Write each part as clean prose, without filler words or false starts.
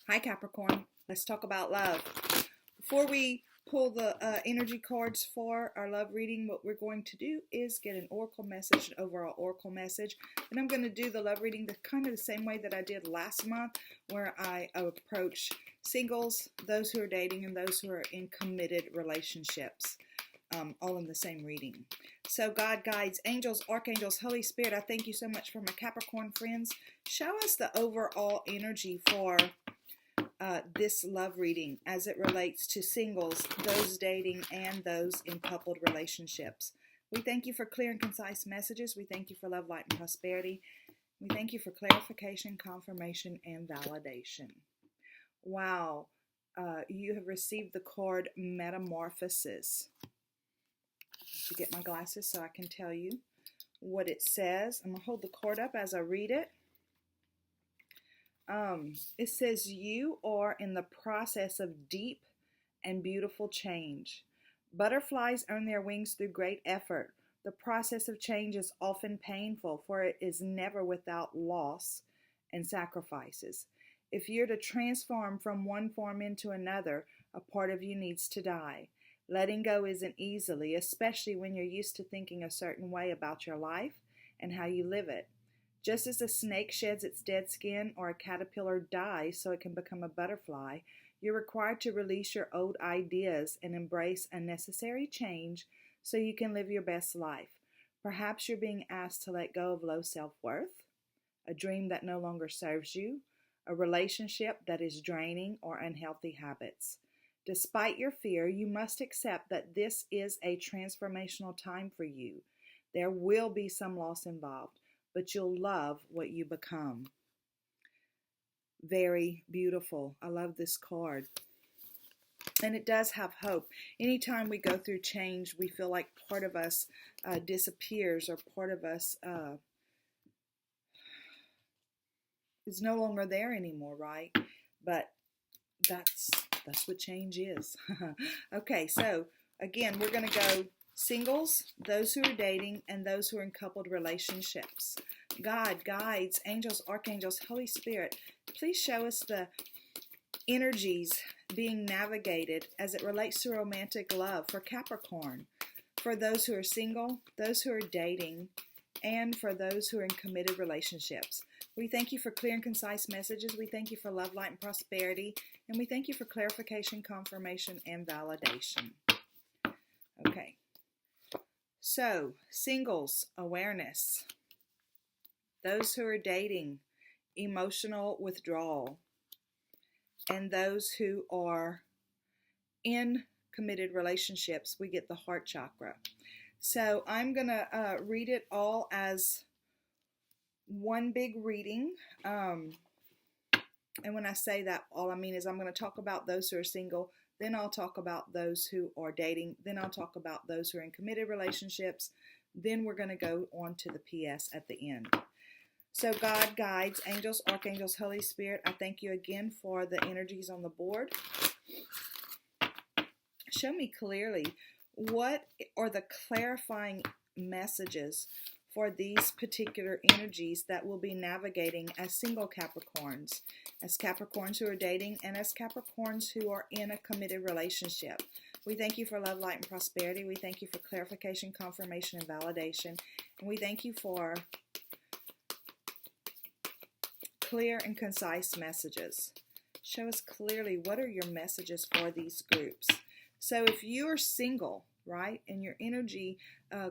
Hi Capricorn, let's talk about love. Before we pull the energy cards for our love reading, what we're going to do is get an oracle message, an overall oracle message, and I'm going to do the love reading kind of the same way that I did last month, where I approach singles, those who are dating, and those who are in committed relationships. All in the same reading. So God, guides, angels, archangels, Holy Spirit, I thank you so much for my Capricorn friends. Show us the overall energy for this love reading as it relates to singles, those dating, and those in coupled relationships. We thank you for clear and concise messages. We thank you for love, light, and prosperity. We thank you for clarification, confirmation, and validation. Wow, you have received the card Metamorphosis. To get my glasses so I can tell you what it says. I'm going to hold the card up as I read it. It says, you are in the process of deep and beautiful change. Butterflies earn their wings through great effort. The process of change is often painful, for it is never without loss and sacrifices. If you're to transform from one form into another, a part of you needs to die. Letting go isn't easily, especially when you're used to thinking a certain way about your life and how you live it. Just as a snake sheds its dead skin or a caterpillar dies so it can become a butterfly, you're required to release your old ideas and embrace a necessary change so you can live your best life. Perhaps you're being asked to let go of low self-worth, a dream that no longer serves you, a relationship that is draining, or unhealthy habits. Despite your fear, you must accept that this is a transformational time for you. There will be some loss involved, but you'll love what you become. Very beautiful. I love this card. And it does have hope. Anytime we go through change, we feel like part of us disappears, or part of us is no longer there anymore, right? But that's what change is. Okay, so again, we're going to go singles, those who are dating, and those who are in coupled relationships. God, guides, angels, archangels, Holy Spirit, please show us the energies being navigated as it relates to romantic love for Capricorn, for those who are single, those who are dating, and for those who are in committed relationships. We thank you for clear and concise messages. We thank you for love, light, and prosperity. And we thank you for clarification, confirmation, and validation. Okay. So, singles, awareness. Those who are dating, emotional withdrawal. And those who are in committed relationships, we get the heart chakra. So, I'm going to read it all as one big reading. And when I say that, all I mean is I'm going to talk about those who are single, then I'll talk about those who are dating, then I'll talk about those who are in committed relationships, then we're going to go on to the PS at the end. So God, guides, angels, archangels, Holy Spirit, I thank you again for the energies on the board. Show me clearly what are the clarifying messages for these particular energies that we'll be navigating as single Capricorns, as Capricorns who are dating, and as Capricorns who are in a committed relationship. We thank you for love, light, and prosperity. We thank you for clarification, confirmation, and validation. And we thank you for clear and concise messages. Show us clearly what are your messages for these groups. So if you're single, right, and your energy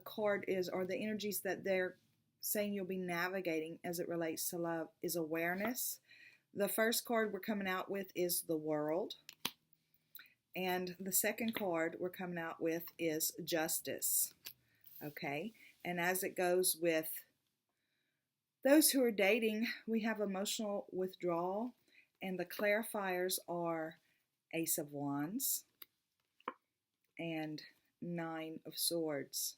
card is, or the energies that they're saying you'll be navigating as it relates to love, is awareness. The first card we're coming out with is the World. And the second card we're coming out with is Justice. Okay, and as it goes with those who are dating, we have emotional withdrawal, and the clarifiers are Ace of Wands and Nine of Swords.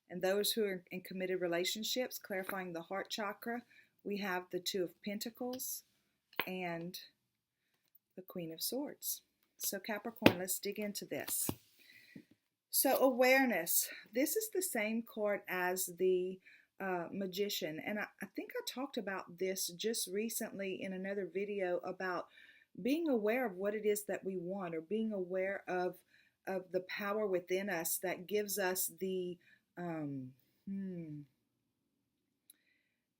And those who are in committed relationships, clarifying the heart chakra, we have the Two of Pentacles and the Queen of Swords. So Capricorn, let's dig into this. So awareness, this is the same card as the Magician, and I think I talked about this just recently in another video about being aware of what it is that we want, or being aware of the power within us that gives us the um, hmm,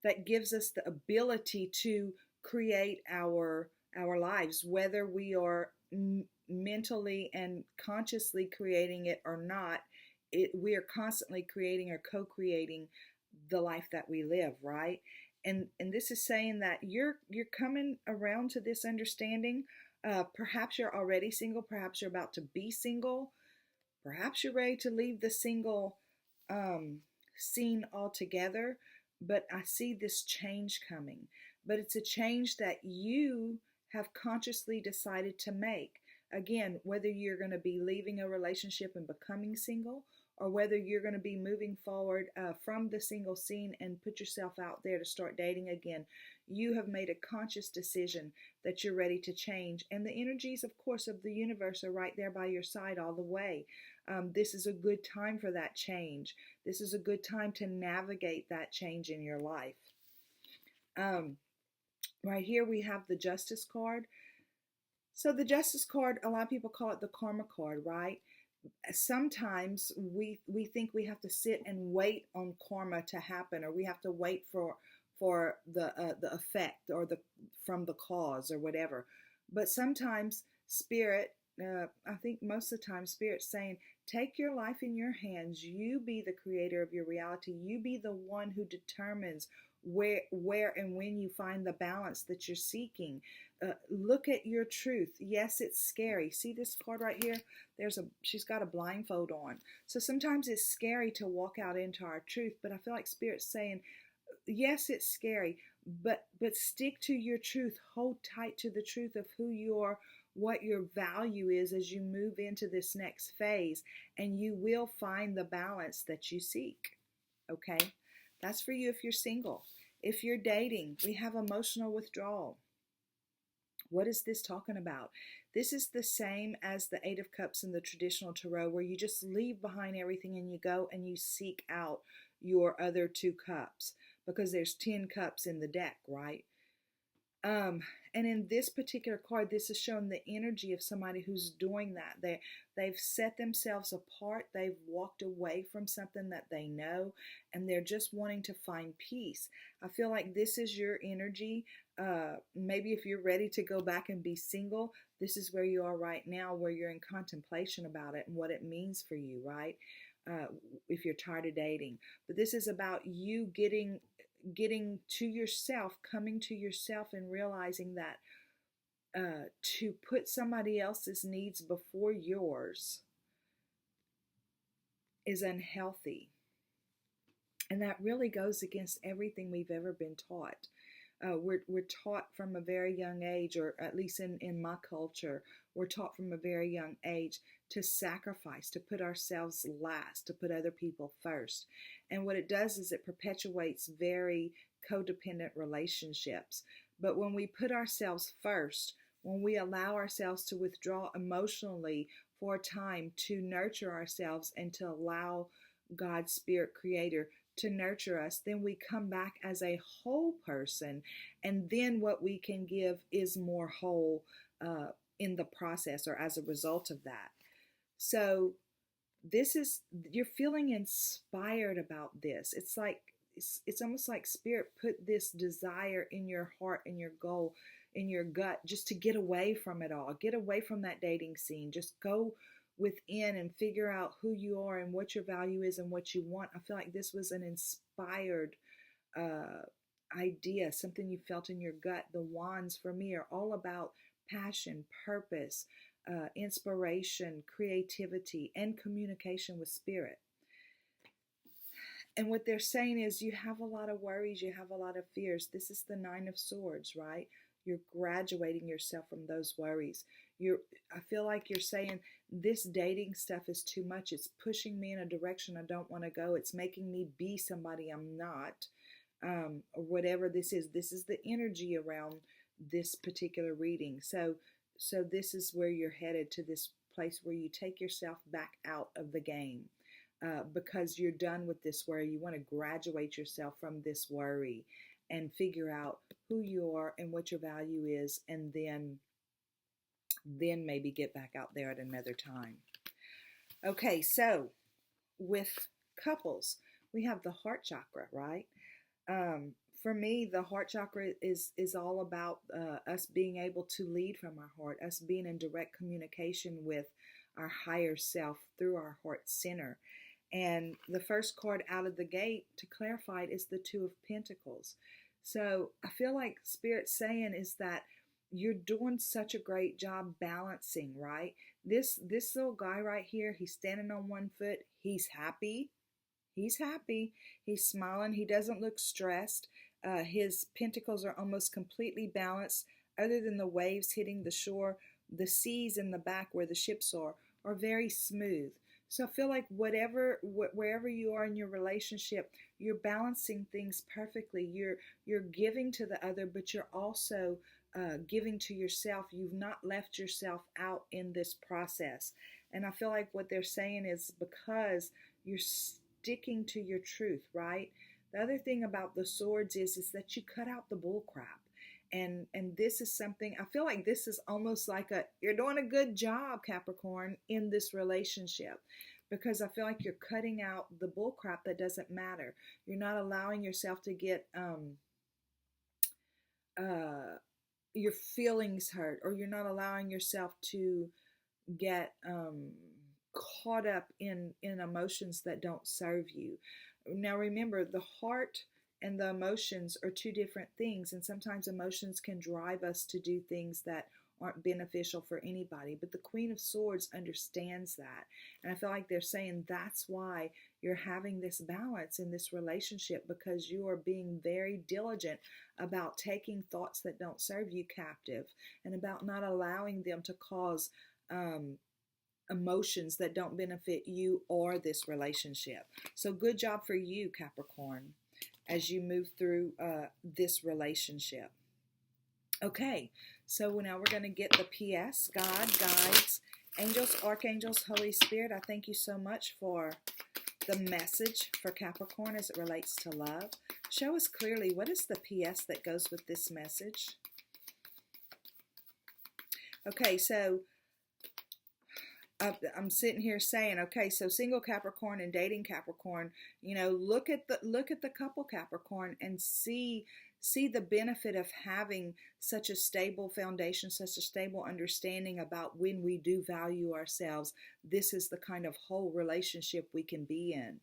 that gives us the ability to create our lives, whether we are mentally and consciously creating it or not. We are constantly creating or co-creating the life that we live, right? And this is saying that you're coming around to this understanding. Perhaps you're already single, perhaps you're about to be single, perhaps you're ready to leave the single um, scene altogether. But I see this change coming. But it's a change that you have consciously decided to make. Again, whether you're going to be leaving a relationship and becoming single, or whether you're going to be moving forward from the single scene and put yourself out there to start dating again, you have made a conscious decision that you're ready to change. And the energies, of course, of the universe are right there by your side all the way. This is a good time for that change. This is a good time to navigate that change in your life. Right here we have the Justice card. So the Justice card, a lot of people call it the Karma card, right? Sometimes we think we have to sit and wait on karma to happen, or we have to wait for the effect, or the from the cause, or whatever. But sometimes spirit, I think most of the time, spirit's saying, take your life in your hands. You be the creator of your reality. You be the one who determines where and when you find the balance that you're seeking. Look at your truth. Yes, it's scary. See this card right here? She's got a blindfold on. So sometimes it's scary to walk out into our truth, but I feel like Spirit's saying, yes, it's scary, but stick to your truth. Hold tight to the truth of who you are, what your value is as you move into this next phase, and you will find the balance that you seek. Okay? That's for you if you're single. If you're dating, we have emotional withdrawal. What is this talking about? This is the same as the Eight of Cups in the traditional tarot, where you just leave behind everything and you go and you seek out your other two cups, because there's 10 cups in the deck, right? And in this particular card, this is showing the energy of somebody who's doing that. They've set themselves apart. They've walked away from something that they know, and they're just wanting to find peace. I feel like this is your energy. Maybe if you're ready to go back and be single, this is where you are right now, where you're in contemplation about it and what it means for you, right? If you're tired of dating. But this is about you getting to yourself, coming to yourself, and realizing that to put somebody else's needs before yours is unhealthy. And that really goes against everything we've ever been taught. We're taught from a very young age, or at least in my culture, we're taught from a very young age to sacrifice, to put ourselves last, to put other people first. And what it does is it perpetuates very codependent relationships. But when we put ourselves first, when we allow ourselves to withdraw emotionally for a time to nurture ourselves and to allow God's Spirit Creator to nurture us, then we come back as a whole person, and then what we can give is more whole in the process, or as a result of that. So this is, you're feeling inspired about this. It's like it's almost like Spirit put this desire in your heart, in your goal, in your gut, just to get away from it all, get away from that dating scene, just go within and figure out who you are and what your value is and what you want. I feel like this was an inspired idea, something you felt in your gut. The wands for me are all about passion, purpose, inspiration, creativity, and communication with Spirit. And what they're saying is, you have a lot of worries, you have a lot of fears. This is the Nine of Swords, right? You're graduating yourself from those worries. I feel like you're saying, this dating stuff is too much. It's pushing me in a direction I don't want to go. It's making me be somebody I'm not, or whatever this is. This is the energy around this particular reading. So this is where you're headed, to this place where you take yourself back out of the game. Because you're done with this worry. You want to graduate yourself from this worry and figure out who you are and what your value is, and then then maybe get back out there at another time. Okay, so with couples, we have the heart chakra, right? For me, the heart chakra is all about us being able to lead from our heart, us being in direct communication with our higher self through our heart center. And the first card out of the gate to clarify it is the Two of Pentacles. So I feel like Spirit's saying is that you're doing such a great job balancing, right? This little guy right here, he's standing on one foot. He's happy. He's happy. He's smiling. He doesn't look stressed. His pentacles are almost completely balanced. Other than the waves hitting the shore, the seas in the back where the ships are very smooth. So I feel like wherever you are in your relationship, you're balancing things perfectly. You're giving to the other, but you're also giving to yourself. You've not left yourself out in this process. And I feel like what they're saying is because you're sticking to your truth, right? The other thing about the swords is that you cut out the bull crap. And this is something, I feel like this is almost like you're doing a good job, Capricorn, in this relationship. Because I feel like you're cutting out the bull crap that doesn't matter. You're not allowing yourself to get your feelings hurt, or you're not allowing yourself to get caught up in emotions that don't serve you. Now remember, the heart and the emotions are two different things, and sometimes emotions can drive us to do things that aren't beneficial for anybody. But the Queen of Swords understands that, and I feel like they're saying that's why you're having this balance in this relationship, because you are being very diligent about taking thoughts that don't serve you captive, and about not allowing them to cause emotions that don't benefit you or this relationship. So good job for you, Capricorn, as you move through this relationship. Okay, so now we're going to get the PS, God, guides, angels, archangels, Holy Spirit. I thank you so much for the message for Capricorn as it relates to love. Show us clearly, what is the PS that goes with this message? Okay, so I'm sitting here saying, okay, so single Capricorn and dating Capricorn, look at the couple Capricorn and see the benefit of having such a stable foundation, such a stable understanding about when we do value ourselves. This is the kind of whole relationship we can be in.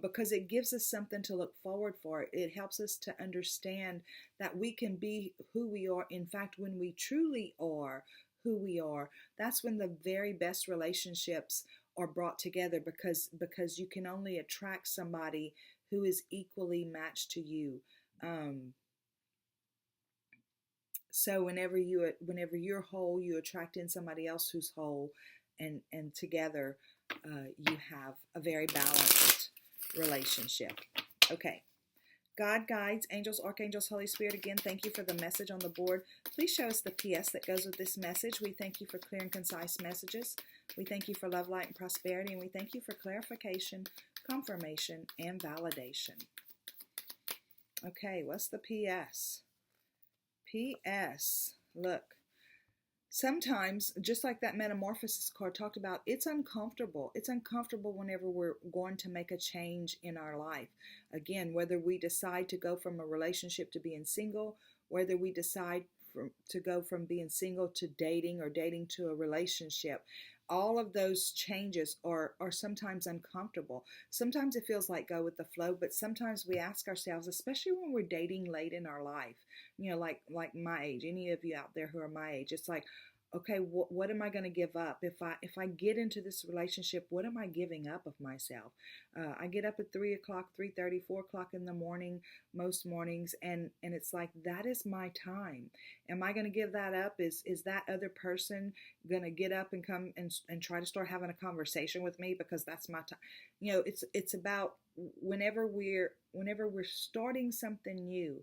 Because it gives us something to look forward for. It helps us to understand that we can be who we are. In fact, when we truly are who we are, that's when the very best relationships are brought together, because you can only attract somebody who is equally matched to you. So whenever you're whole, you attract in somebody else who's whole, and together you have a very balanced relationship. Okay. God, guides, angels, archangels, Holy Spirit, again, thank you for the message on the board. Please show us the PS that goes with this message. We thank you for clear and concise messages. We thank you for love, light, and prosperity. And we thank you for clarification, confirmation, and validation. Okay, what's the PS? PS. Look. Sometimes, just like that metamorphosis card talked about, it's uncomfortable. It's uncomfortable whenever we're going to make a change in our life. Again, whether we decide to go from a relationship to being single, whether we decide to go from being single to dating, or dating to a relationship, all of those changes are sometimes uncomfortable. Sometimes it feels like go with the flow, but sometimes we ask ourselves, especially when we're dating late in our life, like my age, any of you out there who are my age, it's like, okay, what am I going to give up? If I get into this relationship, what am I giving up of myself? I get up at 3 o'clock, 3:30, 4 o'clock in the morning, most mornings, and it's like, that is my time. Am I going to give that up? Is that other person going to get up and come and try to start having a conversation with me because that's my time? It's about whenever we're starting something new,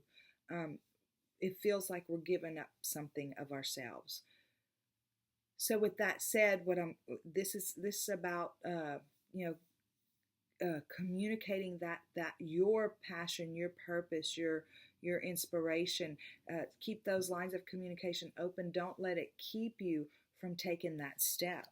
it feels like we're giving up something of ourselves. So with that said, this is about communicating that your passion, your purpose, your inspiration. Keep those lines of communication open. Don't let it keep you from taking that step.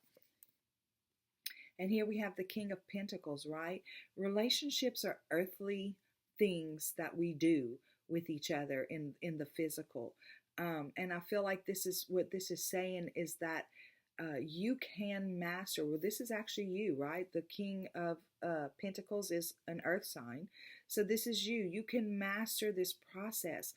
And here we have the King of Pentacles, right? Relationships are earthly things that we do with each other in the physical. And I feel like this is what this is saying is that you can master, well, this is actually you, right? The King of Pentacles is an earth sign. So this is you. You can master this process.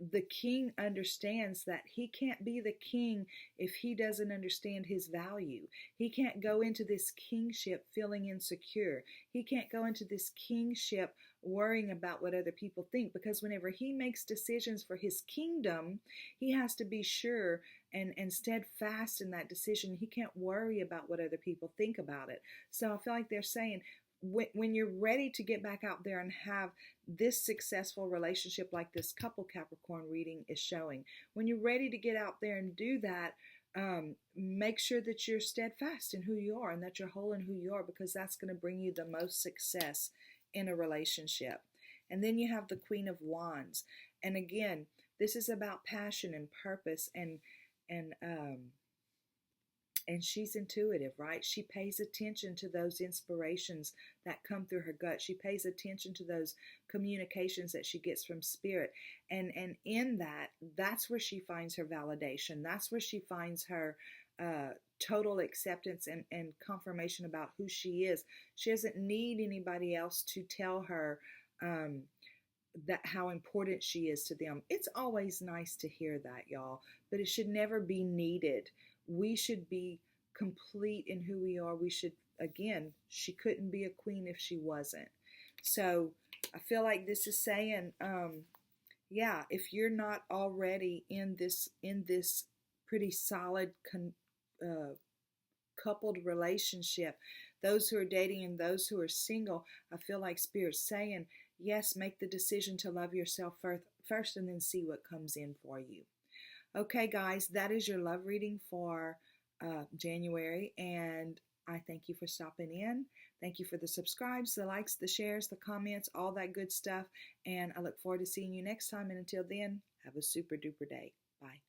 The king understands that he can't be the king if he doesn't understand his value. He can't go into this kingship feeling insecure. He can't go into this kingship worrying about what other people think, because whenever he makes decisions for his kingdom, he has to be sure and steadfast in that decision. He can't worry about what other people think about it. So I feel like they're saying, when you're ready to get back out there and have this successful relationship like this couple Capricorn reading is showing, when you're ready to get out there and do that, make sure that you're steadfast in who you are and that you're whole in who you are, because that's going to bring you the most success in a relationship. And then you have the Queen of Wands. And again, this is about passion and purpose, and she's intuitive, right? She pays attention to those inspirations that come through her gut. She pays attention to those communications that she gets from spirit. And in that, that's where she finds her validation. That's where she finds her total acceptance and confirmation about who she is. She doesn't need anybody else to tell her that how important she is to them. It's always nice to hear that, y'all, but it should never be needed. We should be complete in who we are. We should, again, she couldn't be a queen if she wasn't. So I feel like this is saying, yeah, if you're not already in this pretty solid coupled relationship, those who are dating and those who are single, I feel like Spirit's saying, yes, make the decision to love yourself first and then see what comes in for you. Okay, guys, that is your love reading for January, and I thank you for stopping in. Thank you for the subscribes, the likes, the shares, the comments, all that good stuff, and I look forward to seeing you next time, and until then, have a super duper day. Bye.